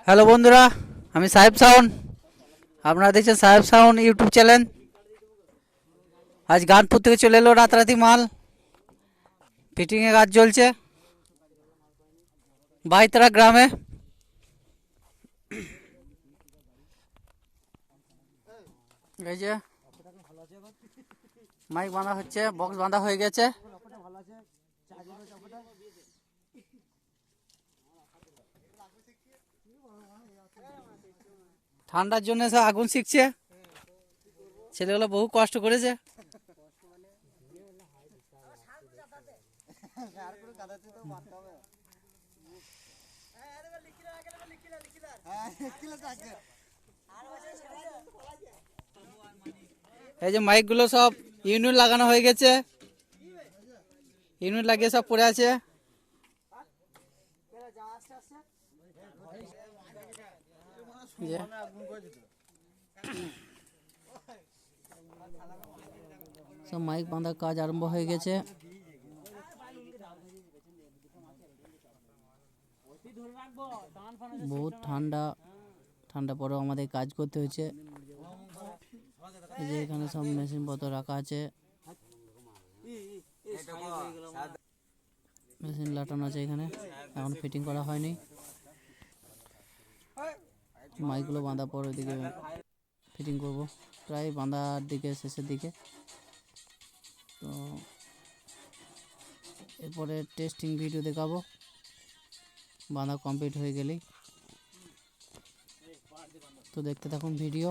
Hello বন্ধুরা, আমি সাহেব সাউন্ড। আপনারা দেখছেন সাহেব সাউন্ড ইউটিউব চ্যানেল। আজ গানপুর থেকে চলে এলো রাতারাতি মাল। ফিটিংয়ে কাজ চলছে বাইতরা গ্রামে। এই যে মাইক বাঁধা হচ্ছে, বক্স বাঁধা হয়ে গেছে। ঠান্ডার জন্য সব আগুন শিখছে, ছেলেগুলো বহু কষ্ট করেছে। এই যে মাইকগুলো সব ইউনিট লাগানো হয়ে গেছে, ইউনিট লাগিয়ে সব পড়ে আছে। সব মাইক বাঁধার কাজ আরম্ভ হয়ে গেছে। বহুত ঠান্ডা পরেও আমাদের কাজ করতে হয়েছে। এই যে এখানে সব মেশিন পত্র রাখা আছে, মেশিন লাটানো আছে এখানে, এখন ফিটিং করা হয়নি। মাইকগুলো বাঁধা পর ওইদিকে ফিটিং করব, প্রায় বাঁধার দিকে শেষের দিকে। তো এরপরে টেস্টিং ভিডিও দেখাবো বাঁধা কমপ্লিট হয়ে গেলেই। তো দেখতে থাকুন ভিডিও।